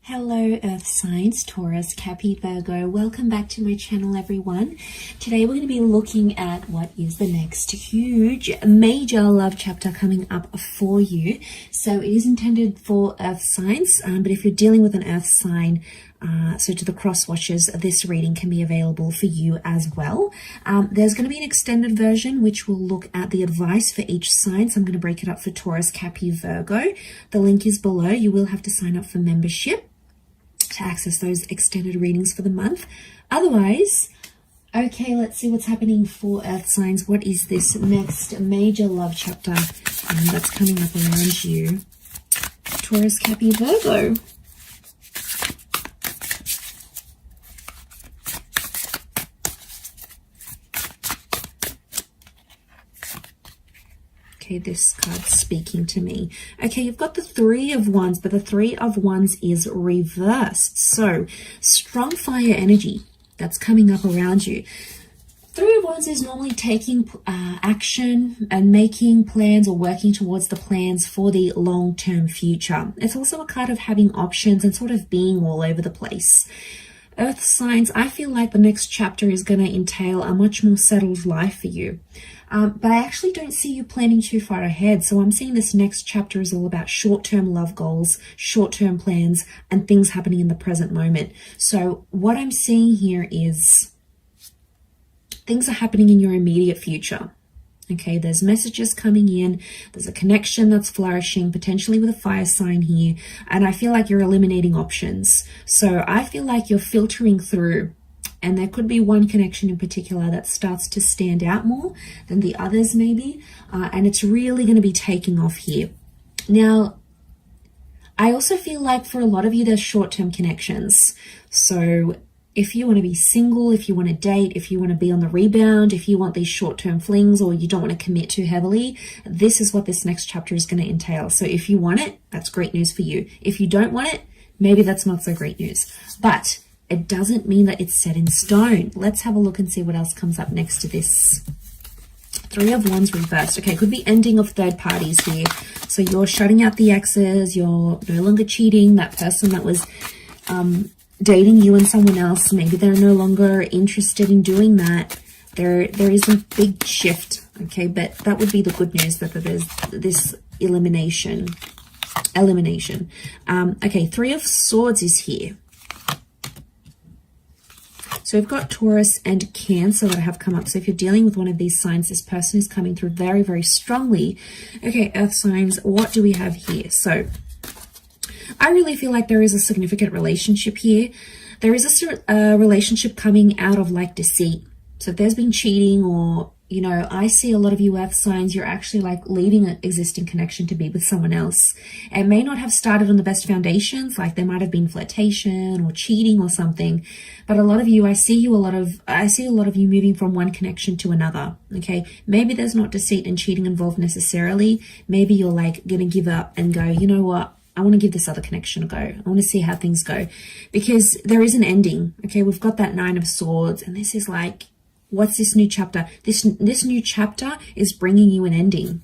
Hello Earth signs, Taurus, Capricorn, Virgo. Welcome back to my channel, everyone. Today we're going to be looking at what is the next huge, major love chapter coming up for you. So it is intended for Earth signs, but if you're dealing with an Earth sign, so to the cross watchers, this reading can be available for you as well. There's going to be an extended version which will look at the advice for each sign. So I'm going to break it up for Taurus, Capricorn, Virgo. The link is below. You will have to sign up for membership to access those extended readings for the month. Otherwise, okay, let's see what's happening for Earth signs. What is this next major love chapter that's coming up around you? Taurus, Capricorn, Virgo. Okay, this card's speaking to me. Okay, you've got the Three of Wands, but the Three of Wands is reversed. So, strong fire energy that's coming up around you. Three of Wands is normally taking action and making plans or working towards the plans for the long-term future. It's also a card of having options and sort of being all over the place. Earth signs, I feel like the next chapter is going to entail a much more settled life for you. But I actually don't see you planning too far ahead. So I'm seeing this next chapter is all about short-term love goals, short-term plans, and things happening in the present moment. So what I'm seeing here is things are happening in your immediate future. Okay, there's messages coming in. There's a connection that's flourishing, potentially with a fire sign here. And I feel like you're eliminating options. So I feel like you're filtering through. And there could be one connection in particular that starts to stand out more than the others maybe. And it's really going to be taking off here. Now, I also feel like for a lot of you, there's short-term connections. So if you want to be single, if you want to date, if you want to be on the rebound, if you want these short-term flings or you don't want to commit too heavily, this is what this next chapter is going to entail. So if you want it, that's great news for you. If you don't want it, maybe that's not so great news. But it doesn't mean that it's set in stone. Let's have a look and see what else comes up next to this. Three of Wands reversed. Okay, could be ending of third parties here. So you're shutting out the exes. You're no longer cheating. That person that was dating you and someone else, maybe they're no longer interested in doing that. There is a big shift. Okay, but that would be the good news, that there's this elimination. Okay, Three of Swords is here. So we've got Taurus and Cancer that have come up. So if you're dealing with one of these signs, this person is coming through very, very strongly. Okay, Earth signs, what do we have here? So I really feel like there is a significant relationship here. There is a relationship coming out of like deceit. So if there's been cheating or, you know, I see a lot of you Earth signs, you're actually like leaving an existing connection to be with someone else. It may not have started on the best foundations, like there might have been flirtation or cheating or something. But a lot of you, I see a lot of you moving from one connection to another. Okay, maybe there's not deceit and cheating involved necessarily. Maybe you're like going to give up and go, you know what? I want to give this other connection a go. I want to see how things go, because there is an ending. Okay, we've got that Nine of Swords, and this is like, what's this new chapter? This new chapter is bringing you an ending,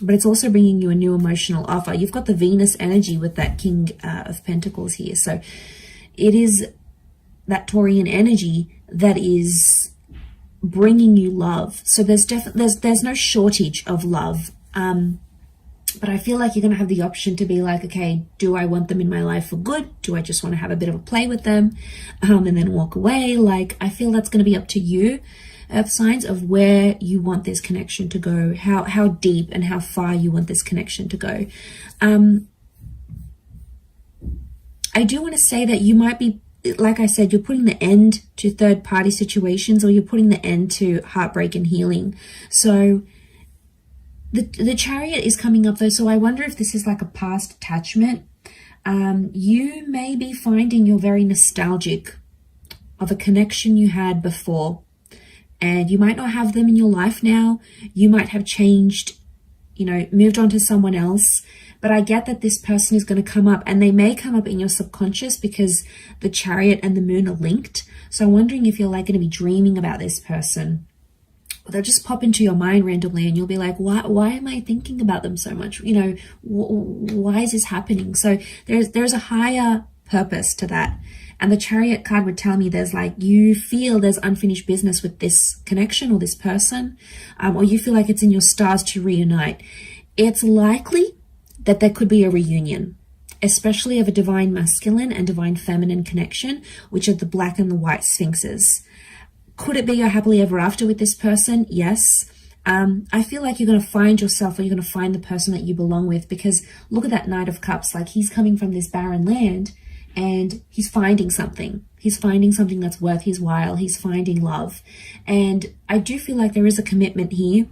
but it's also bringing you a new emotional offer. You've got the Venus energy with that King of Pentacles here. So it is that Taurian energy that is bringing you love. So there's no shortage of love. But I feel like you're going to have the option to be like, okay, do I want them in my life for good? Do I just want to have a bit of a play with them and then walk away? Like, I feel that's going to be up to you, Earth signs, of where you want this connection to go, how deep and how far you want this connection to go. I do want to say that you might be, like I said, you're putting the end to third party situations, or you're putting the end to heartbreak and healing. So the Chariot is coming up though, so I wonder if this is like a past attachment. You may be finding you're very nostalgic of a connection you had before, and you might not have them in your life now. You might have changed, you know, moved on to someone else. But I get that this person is going to come up, and they may come up in your subconscious because the Chariot and the Moon are linked. So I'm wondering if you're like going to be dreaming about this person. They'll just pop into your mind randomly, and you'll be like, why am I thinking about them so much? You know, why is this happening? So there's a higher purpose to that. And the Chariot card would tell me there's like, you feel there's unfinished business with this connection or this person, or you feel like it's in your stars to reunite. It's likely that there could be a reunion, especially of a divine masculine and divine feminine connection, which are the black and the white sphinxes. Could it be your happily ever after with this person? Yes. I feel like you're going to find yourself, or you're going to find the person that you belong with, because look at that Knight of Cups. Like, he's coming from this barren land and he's finding something. He's finding something that's worth his while. He's finding love. And I do feel like there is a commitment here,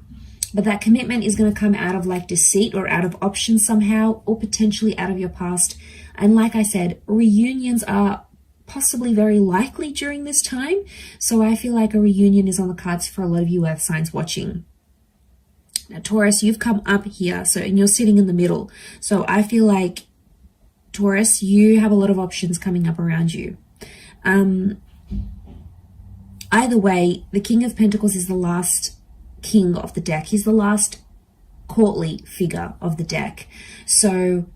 but that commitment is going to come out of like deceit or out of options somehow, or potentially out of your past. And like I said, reunions are possibly very likely during this time. So I feel like a reunion is on the cards for a lot of you earth signs watching. Now, Taurus, you've come up here, and you're sitting in the middle. So I feel like, Taurus, you have a lot of options coming up around you. Either way, the King of Pentacles is the last king of the deck. He's the last courtly figure of the deck. So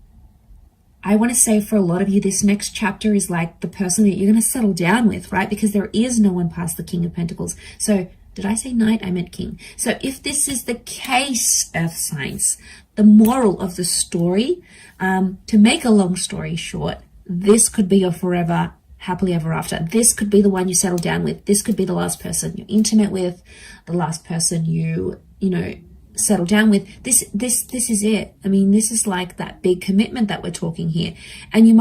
I want to say for a lot of you, this next chapter is like the person that you're going to settle down with, right? Because there is no one past the King of Pentacles. So did I say knight? I meant king. So if this is the case, earth signs, the moral of the story, to make a long story short, this could be your forever happily ever after. This could be the one you settle down with. This could be the last person you're intimate with, the last person you settle down with. This is it. I mean, this is like that big commitment that we're talking here. And it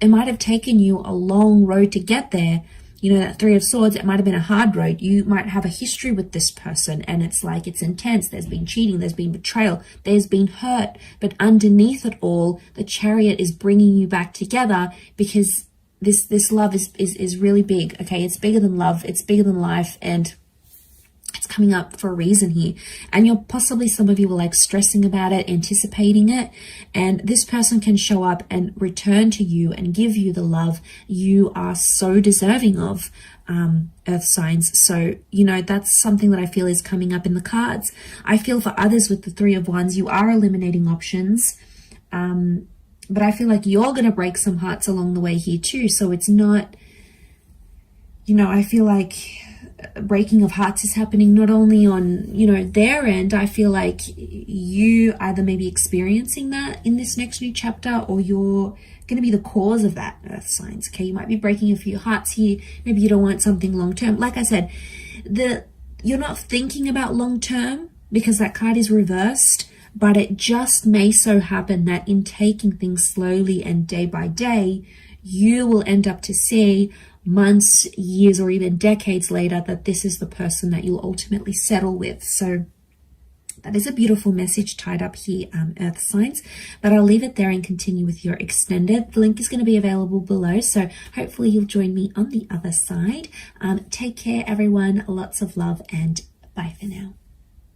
might have taken you a long road to get there. That Three of Swords, it might have been a hard road. You might have a history with this person, and it's like, it's intense. There's been cheating, there's been betrayal, there's been hurt. But underneath it all, the Chariot is bringing you back together, because this love is really big. Okay, it's bigger than love, it's bigger than life, and it's coming up for a reason here. And some of you were like stressing about it, anticipating it, and this person can show up and return to you and give you the love you are so deserving of, earth signs. So that's something that I feel is coming up in the cards. I feel for others with the Three of Wands, you are eliminating options, but I feel like you're going to break some hearts along the way here too. So it's not, I feel like breaking of hearts is happening not only on their end. I feel like you either may be experiencing that in this next new chapter, or you're going to be the cause of that, earth signs. Okay, you might be breaking a few hearts here. Maybe you don't want something long term. Like I said, you're not thinking about long term because that card is reversed, but it just may so happen that in taking things slowly and day by day, you will end up to see months, years, or even decades later that this is the person that you'll ultimately settle with. So that is a beautiful message tied up here, earth signs. But I'll leave it there and continue with your extended. The link is going to be available below, so hopefully you'll join me on the other side. Take care, everyone. Lots of love, and bye for now.